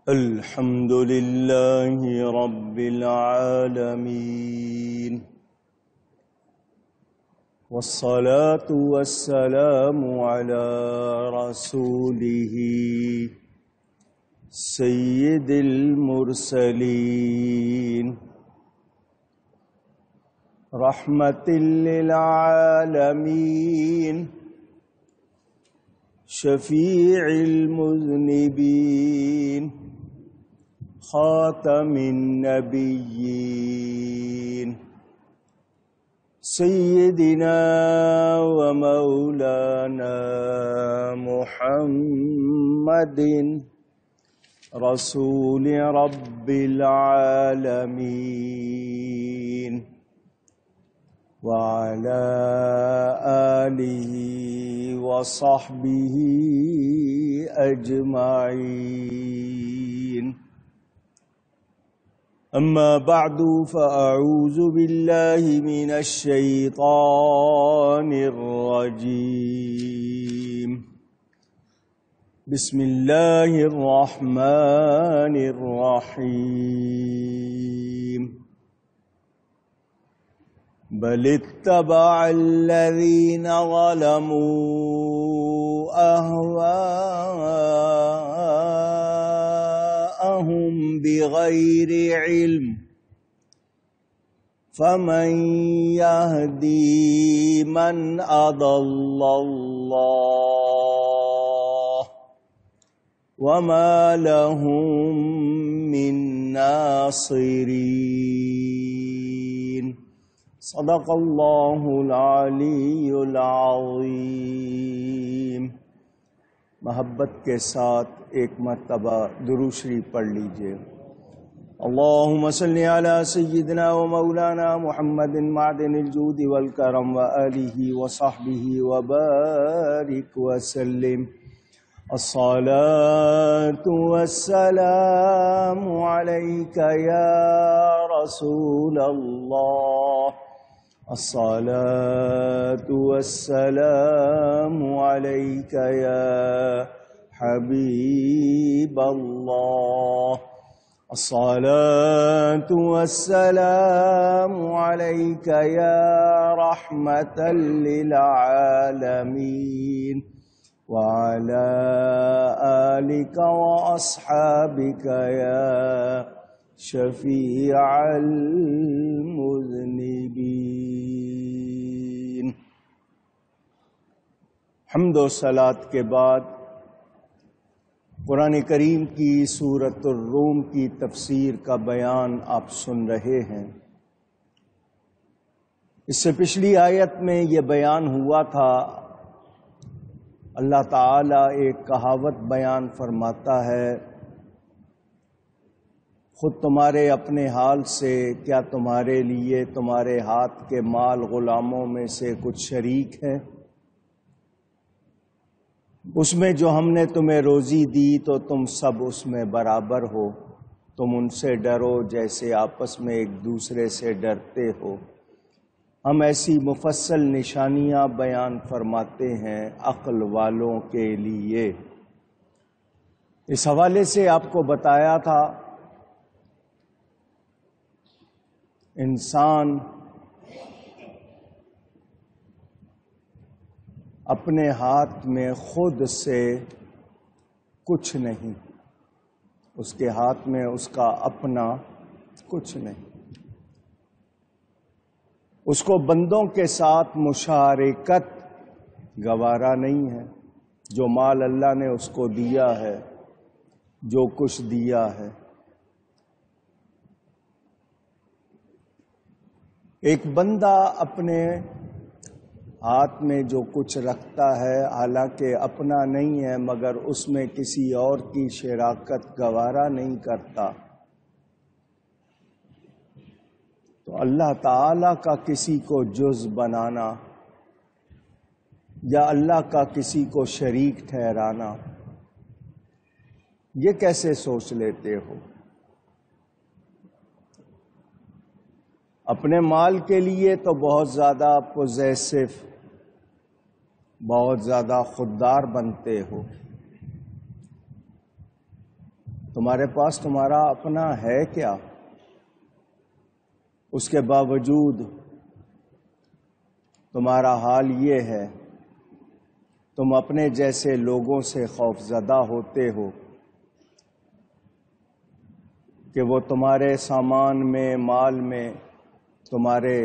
الحمد لله رب العالمين، والصلاة والسلام على رسوله سيد المرسلين رحمة للعالمين شفيع المذنبين خاتم النبيين سيدنا ومولانا محمد رسول رب العالمين وعلى آله وصحبه أجمعين. أما بعد فأعوذ بالله من الشيطان الرجيم. بسم الله الرحمن الرحيم. بل اتبع الذين ظلموا أهواءهم بغير علم فمن يهدي من أضل الله وما لهم من ناصرين. صدق اللہ العلی العظیم. محبت کے ساتھ ایک مرتبہ درود شریف پڑھ لیجئے. اللہم صلی علی سیدنا و مولانا محمد معدن الجود والکرم وآلہ وصحبہ وبارک وسلم. الصلاة والسلام علیک یا رسول اللہ. الصلاة والسلام عليك يا حبيب الله. الصلاة والسلام عليك يا رحمة للعالمين وعلى آلك وأصحابك يا شفیع المذنبین. حمد و صلات کے بعد قرآن کریم کی سورۃ الروم کی تفسیر کا بیان آپ سن رہے ہیں. اس سے پچھلی آیت میں یہ بیان ہوا تھا، اللہ تعالی ایک کہاوت بیان فرماتا ہے، خود تمہارے اپنے حال سے کیا تمہارے لیے تمہارے ہاتھ کے مال غلاموں میں سے کچھ شریک ہیں؟ اس میں جو ہم نے تمہیں روزی دی تو تم سب اس میں برابر ہو. تم ان سے ڈرو جیسے آپس میں ایک دوسرے سے ڈرتے ہو. ہم ایسی مفصل نشانیاں بیان فرماتے ہیں عقل والوں کے لیے. اس حوالے سے آپ کو بتایا تھا انسان اپنے ہاتھ میں خود سے کچھ نہیں، اس کے ہاتھ میں اس کا اپنا کچھ نہیں. اس کو بندوں کے ساتھ مشارکت گوارا نہیں ہے. جو مال اللہ نے اس کو دیا ہے، جو کچھ دیا ہے، ایک بندہ اپنے ہاتھ میں جو کچھ رکھتا ہے حالانکہ اپنا نہیں ہے مگر اس میں کسی اور کی شراکت گوارا نہیں کرتا، تو اللہ تعالی کا کسی کو جز بنانا یا اللہ کا کسی کو شریک ٹھہرانا، یہ کیسے سوچ لیتے ہو؟ اپنے مال کے لیے تو بہت زیادہ پوزیسو، بہت زیادہ خوددار بنتے ہو، تمہارے پاس تمہارا اپنا ہے کیا؟ اس کے باوجود تمہارا حال یہ ہے، تم اپنے جیسے لوگوں سے خوف زدہ ہوتے ہو کہ وہ تمہارے سامان میں، مال میں تمہارے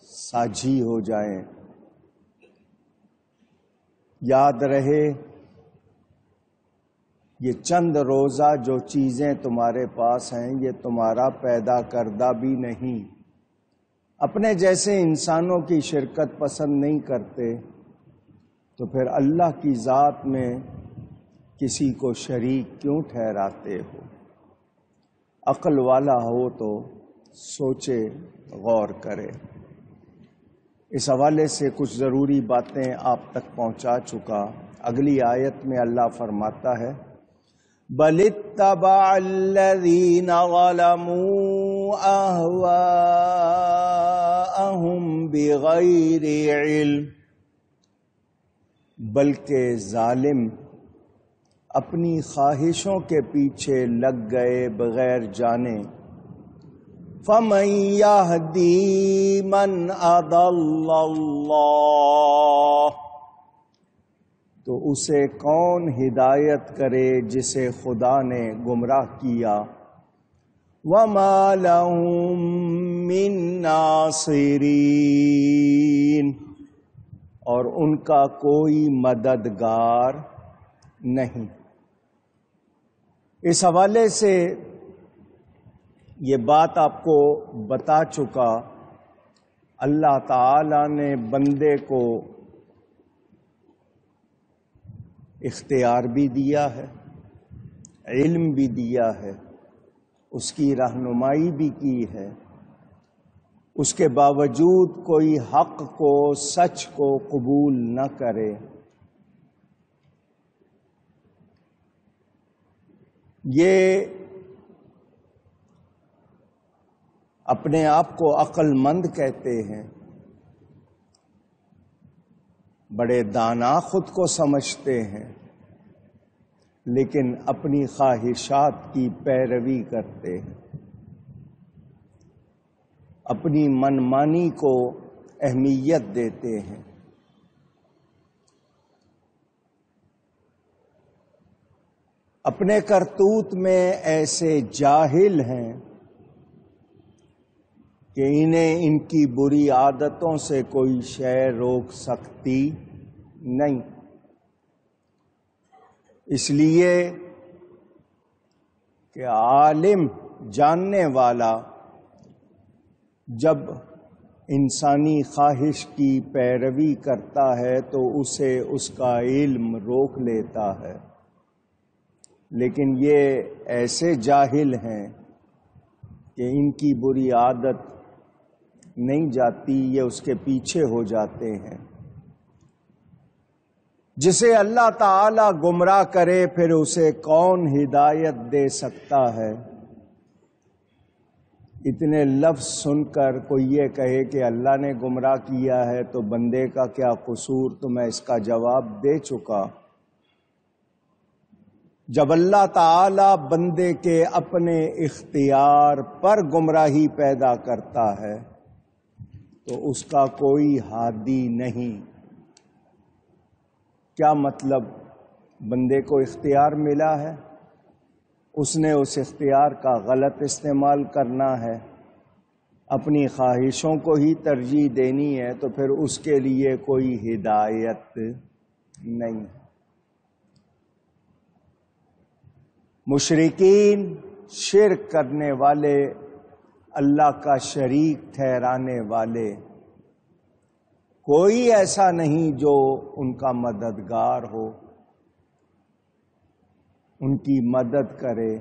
ساجھی ہو جائیں۔ یاد رہے، یہ چند روزہ جو چیزیں تمہارے پاس ہیں یہ تمہارا پیدا کردہ بھی نہیں۔ اپنے جیسے انسانوں کی شرکت پسند نہیں کرتے تو پھر اللہ کی ذات میں کسی کو شریک کیوں ٹھہراتے ہو؟ عقل والا ہو تو سوچے، غور کرے۔ اس حوالے سے کچھ ضروری باتیں آپ تک پہنچا چکا۔ اگلی آیت میں اللہ فرماتا ہے، بَلِ اتَّبَعَ الَّذِينَ ظَلَمُوا أَهْوَاءَهُمْ بِغَيْرِ عِلْمٍ، بلکہ ظالم اپنی خواہشوں کے پیچھے لگ گئے بغیر جانے۔ فَمَن يَهْدِي مَنْ أَضَلَّ اللَّهُ، تو اسے کون ہدایت کرے جسے خدا نے گمراہ کیا۔ وَمَا لَهُم مِّن نَاصِرِينَ، اور ان کا کوئی مددگار نہیں۔ اس حوالے سے یہ بات آپ کو بتا چکا، اللہ تعالی نے بندے کو اختیار بھی دیا ہے، علم بھی دیا ہے، اس کی رہنمائی بھی کی ہے، اس کے باوجود کوئی حق کو، سچ کو قبول نہ کرے۔ یہ اپنے آپ کو عقل مند کہتے ہیں، بڑے دانا خود کو سمجھتے ہیں، لیکن اپنی خواہشات کی پیروی کرتے ہیں، اپنی منمانی کو اہمیت دیتے ہیں۔ اپنے کرتوت میں ایسے جاہل ہیں کہ انہیں ان کی بری عادتوں سے کوئی شے روک سکتی نہیں، اس لیے کہ عالم، جاننے والا جب انسانی خواہش کی پیروی کرتا ہے تو اسے اس کا علم روک لیتا ہے، لیکن یہ ایسے جاہل ہیں کہ ان کی بری عادت نہیں جاتی، یہ اس کے پیچھے ہو جاتے ہیں۔ جسے اللہ تعالی گمراہ کرے پھر اسے کون ہدایت دے سکتا ہے؟ اتنے لفظ سن کر کوئی یہ کہے کہ اللہ نے گمراہ کیا ہے تو بندے کا کیا قصور، تو میں اس کا جواب دے چکا۔ جب اللہ تعالی بندے کے اپنے اختیار پر گمراہی پیدا کرتا ہے تو اس کا کوئی ہادی نہیں۔ کیا مطلب؟ بندے کو اختیار ملا ہے، اس نے اس اختیار کا غلط استعمال کرنا ہے، اپنی خواہشوں کو ہی ترجیح دینی ہے، تو پھر اس کے لیے کوئی ہدایت نہیں۔ مشرکین، شرک کرنے والے، اللہ کا شریک ٹھہرانے والے، کوئی ایسا نہیں جو ان کا مددگار ہو، ان کی مدد کرے،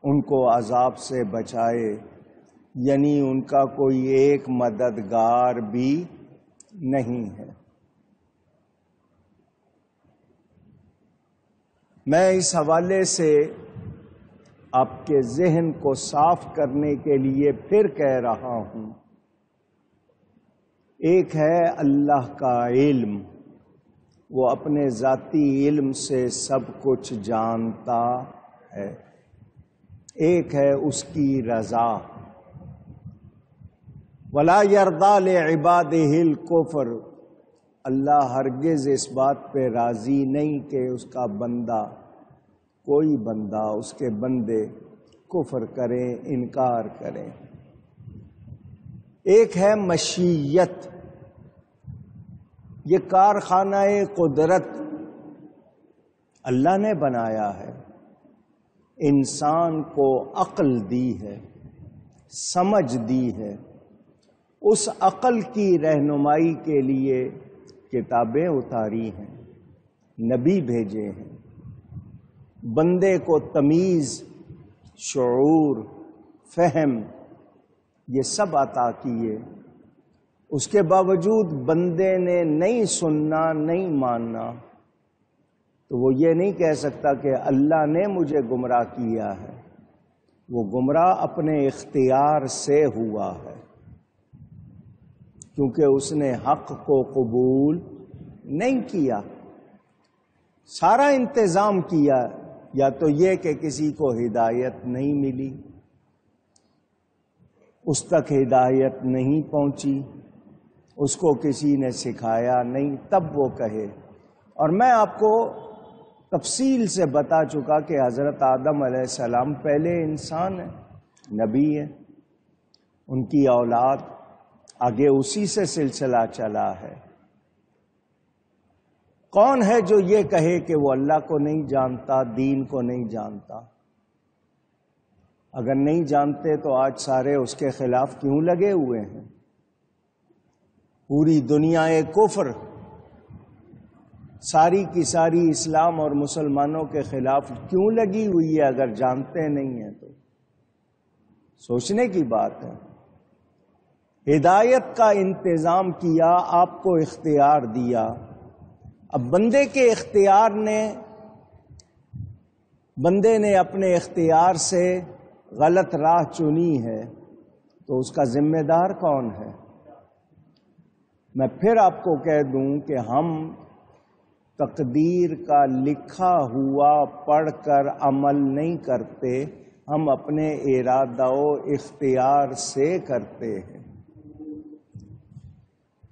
ان کو عذاب سے بچائے، یعنی ان کا کوئی ایک مددگار بھی نہیں ہے۔ میں اس حوالے سے آپ کے ذہن کو صاف کرنے کے لیے پھر کہہ رہا ہوں، ایک ہے اللہ کا علم، وہ اپنے ذاتی علم سے سب کچھ جانتا ہے، ایک ہے اس کی رضا۔ وَلَا يَرْضَىٰ لِعِبَادِهِ الْكُفْرَ، اللہ ہرگز اس بات پہ راضی نہیں کہ اس کا بندہ، کوئی بندہ، اس کے بندے کفر کریں، انکار کریں۔ ایک ہے مشیت، یہ کارخانہ قدرت اللہ نے بنایا ہے، انسان کو عقل دی ہے، سمجھ دی ہے، اس عقل کی رہنمائی کے لیے کتابیں اتاری ہیں، نبی بھیجے ہیں، بندے کو تمیز، شعور، فہم یہ سب عطا کیے، اس کے باوجود بندے نے نہیں سننا، نہیں ماننا، تو وہ یہ نہیں کہہ سکتا کہ اللہ نے مجھے گمراہ کیا ہے، وہ گمراہ اپنے اختیار سے ہوا ہے، کیونکہ اس نے حق کو قبول نہیں کیا۔ سارا انتظام کیا، یا تو یہ کہ کسی کو ہدایت نہیں ملی، اس تک ہدایت نہیں پہنچی، اس کو کسی نے سکھایا نہیں، تب وہ کہے۔ اور میں آپ کو تفصیل سے بتا چکا کہ حضرت آدم علیہ السلام پہلے انسان ہیں، نبی ہیں، ان کی اولاد، آگے اسی سے سلسلہ چلا ہے۔ کون ہے جو یہ کہے کہ وہ اللہ کو نہیں جانتا، دین کو نہیں جانتا؟ اگر نہیں جانتے تو آج سارے اس کے خلاف کیوں لگے ہوئے ہیں؟ پوری دنیا کفر ساری کی ساری اسلام اور مسلمانوں کے خلاف کیوں لگی ہوئی ہے اگر جانتے نہیں ہیں تو؟ سوچنے کی بات ہے۔ ہدایت کا انتظام کیا، آپ کو اختیار دیا، اب بندے کے اختیار نے، بندے نے اپنے اختیار سے غلط راہ چنی ہے، تو اس کا ذمہ دار کون ہے؟ میں پھر آپ کو کہہ دوں کہ ہم تقدیر کا لکھا ہوا پڑھ کر عمل نہیں کرتے، ہم اپنے ارادہ و اختیار سے کرتے ہیں۔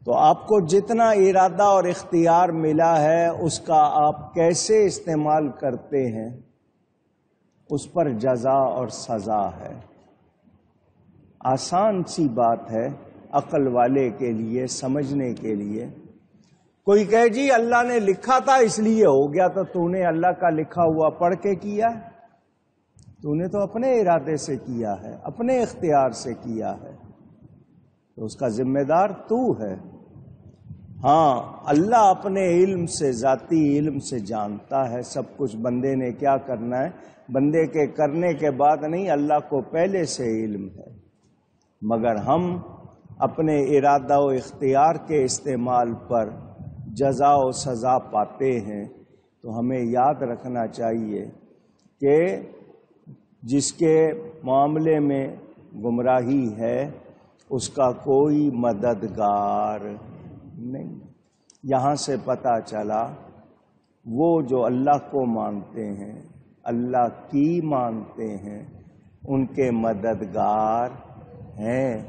تو آپ کو جتنا ارادہ اور اختیار ملا ہے اس کا آپ کیسے استعمال کرتے ہیں، اس پر جزا اور سزا ہے۔ آسان سی بات ہے عقل والے کے لیے سمجھنے کے لیے۔ کوئی کہے جی اللہ نے لکھا تھا اس لیے ہو گیا، تو نے اللہ کا لکھا ہوا پڑھ کے کیا ہے؟ تو نے تو اپنے ارادے سے کیا ہے، اپنے اختیار سے کیا ہے، تو اس کا ذمہ دار تو ہے۔ ہاں، اللہ اپنے علم سے، ذاتی علم سے جانتا ہے سب کچھ بندے نے کیا کرنا ہے، بندے کے کرنے کے بعد نہیں، اللہ کو پہلے سے علم ہے، مگر ہم اپنے ارادہ و اختیار کے استعمال پر جزا و سزا پاتے ہیں۔ تو ہمیں یاد رکھنا چاہیے کہ جس کے معاملے میں گمراہی ہے اس کا کوئی مددگار نہیں۔ یہاں سے پتہ چلا وہ جو اللہ کو مانتے ہیں، اللہ کی مانتے ہیں، ان کے مددگار ہیں،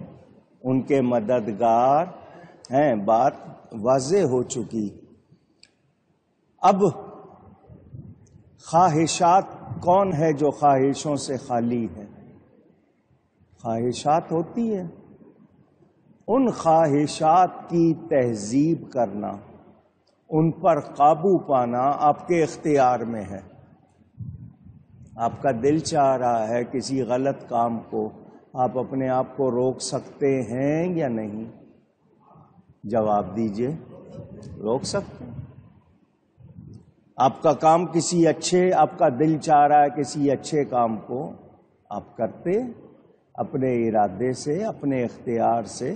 ان کے مددگار ہیں۔ بات واضح ہو چکی۔ اب خواہشات، کون ہے جو خواہشوں سے خالی ہے؟ خواہشات ہوتی ہیں، ان خواہشات کی تہذیب کرنا، ان پر قابو پانا آپ کے اختیار میں ہے۔ آپ کا دل چاہ رہا ہے کسی غلط کام کو، آپ اپنے آپ کو روک سکتے ہیں یا نہیں؟ جواب دیجئے، روک سکتے ہیں۔ آپ کا کام کسی اچھے، آپ کا دل چاہ رہا ہے کسی اچھے کام کو، آپ کرتے اپنے ارادے سے، اپنے اختیار سے،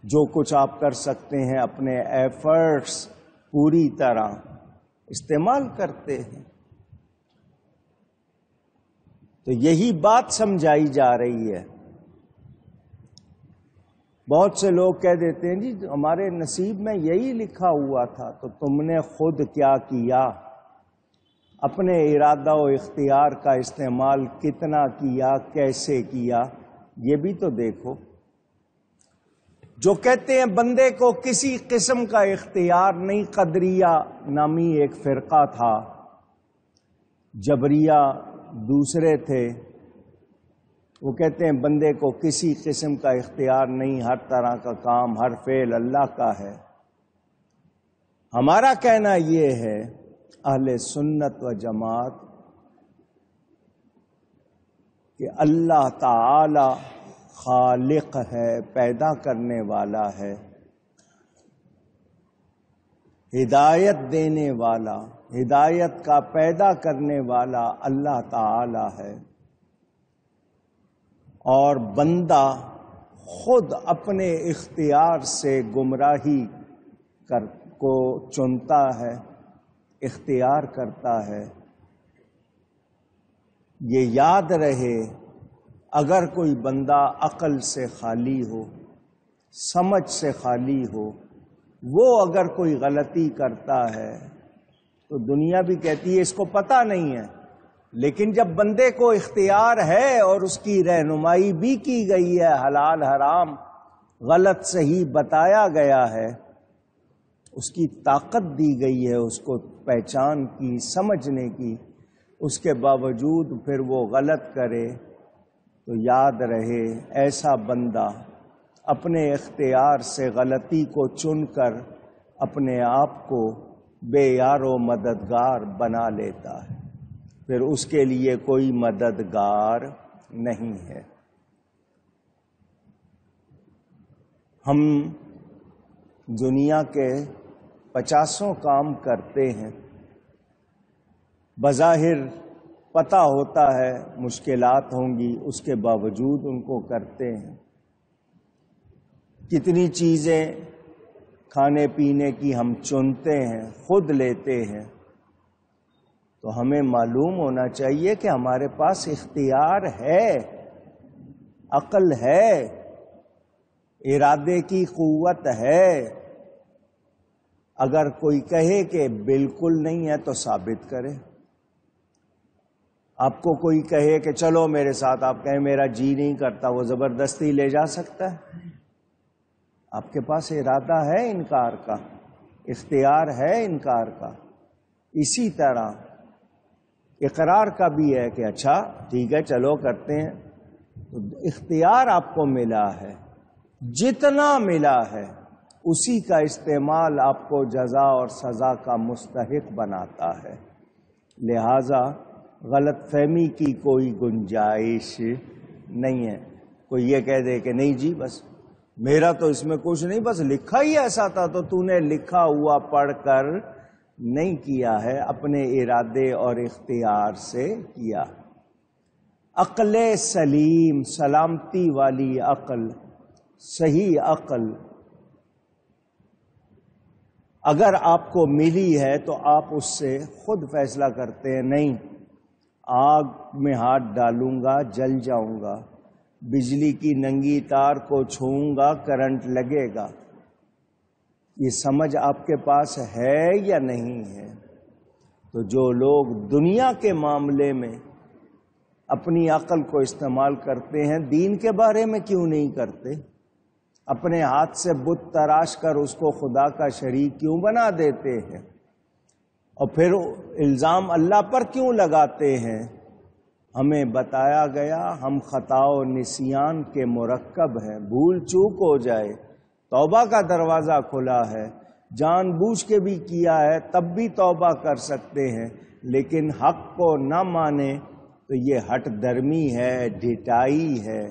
جو کچھ آپ کر سکتے ہیں اپنے ایفرٹس پوری طرح استعمال کرتے ہیں۔ تو یہی بات سمجھائی جا رہی ہے۔ بہت سے لوگ کہہ دیتے ہیں جی ہمارے نصیب میں یہی لکھا ہوا تھا، تو تم نے خود کیا کیا؟ اپنے ارادہ و اختیار کا استعمال کتنا کیا، کیسے کیا، یہ بھی تو دیکھو۔ جو کہتے ہیں بندے کو کسی قسم کا اختیار نہیں، قدریہ نامی ایک فرقہ تھا، جبریہ دوسرے تھے، وہ کہتے ہیں بندے کو کسی قسم کا اختیار نہیں، ہر طرح کا کام، ہر فعل اللہ کا ہے۔ ہمارا کہنا یہ ہے اہل سنت و جماعت کہ اللہ تعالی خالق ہے، پیدا کرنے والا ہے، ہدایت دینے والا، ہدایت کا پیدا کرنے والا اللہ تعالی ہے، اور بندہ خود اپنے اختیار سے گمراہی کو چنتا ہے، اختیار کرتا ہے۔ یہ یاد رہے، اگر کوئی بندہ عقل سے خالی ہو، سمجھ سے خالی ہو، وہ اگر کوئی غلطی کرتا ہے تو دنیا بھی کہتی ہے اس کو پتہ نہیں ہے، لیکن جب بندے کو اختیار ہے اور اس کی رہنمائی بھی کی گئی ہے، حلال حرام غلط صحیح بتایا گیا ہے، اس کی طاقت دی گئی ہے اس کو پہچان کی، سمجھنے کی، اس کے باوجود پھر وہ غلط کرے، تو یاد رہے ایسا بندہ اپنے اختیار سے غلطی کو چن کر اپنے آپ کو بے یار و مددگار بنا لیتا ہے، پھر اس کے لیے کوئی مددگار نہیں ہے۔ ہم دنیا کے 50 کام کرتے ہیں، بظاہر پتہ ہوتا ہے مشکلات ہوں گی، اس کے باوجود ان کو کرتے ہیں۔ کتنی چیزیں کھانے پینے کی ہم چنتے ہیں، خود لیتے ہیں، تو ہمیں معلوم ہونا چاہیے کہ ہمارے پاس اختیار ہے، عقل ہے، ارادے کی قوت ہے۔ اگر کوئی کہے کہ بالکل نہیں ہے تو ثابت کرے۔ آپ کو کوئی کہے کہ چلو میرے ساتھ، آپ کہیں میرا جی نہیں کرتا، وہ زبردستی لے جا سکتا ہے؟ آپ کے پاس ارادہ ہے انکار کا، اختیار ہے انکار کا۔ اسی طرح اقرار کا بھی ہے کہ اچھا ٹھیک ہے چلو کرتے ہیں، تو اختیار آپ کو ملا ہے، جتنا ملا ہے اسی کا استعمال آپ کو جزا اور سزا کا مستحق بناتا ہے، لہذا غلط فہمی کی کوئی گنجائش نہیں ہے۔ کوئی یہ کہہ دے کہ نہیں جی بس میرا تو اس میں کچھ نہیں، بس لکھا ہی ایسا تھا، تو تو نے لکھا ہوا پڑھ کر نہیں کیا ہے، اپنے ارادے اور اختیار سے کیا۔ عقل سلیم، سلامتی والی عقل، صحیح عقل اگر آپ کو ملی ہے تو آپ اس سے خود فیصلہ کرتے ہیں، نہیں آگ میں ہاتھ ڈالوں گا جل جاؤں گا، بجلی کی ننگی تار کو چھوؤں گا کرنٹ لگے گا۔ یہ سمجھ آپ کے پاس ہے یا نہیں ہے؟ تو جو لوگ دنیا کے معاملے میں اپنی عقل کو استعمال کرتے ہیں، دین کے بارے میں کیوں نہیں کرتے؟ اپنے ہاتھ سے بت تراش کر اس کو خدا کا شریک کیوں بنا دیتے ہیں؟ اور پھر الزام اللہ پر کیوں لگاتے ہیں؟ ہمیں بتایا گیا ہم خطا و نسیان کے مرکب ہیں، بھول چوک ہو جائے توبہ کا دروازہ کھلا ہے، جان بوجھ کے بھی کیا ہے تب بھی توبہ کر سکتے ہیں، لیکن حق کو نہ مانے تو یہ ہٹ درمی ہے، ڈھٹائی ہے،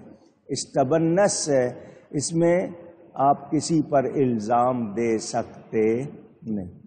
اسٹبنس ہے، اس میں آپ کسی پر الزام دے سکتے نہیں۔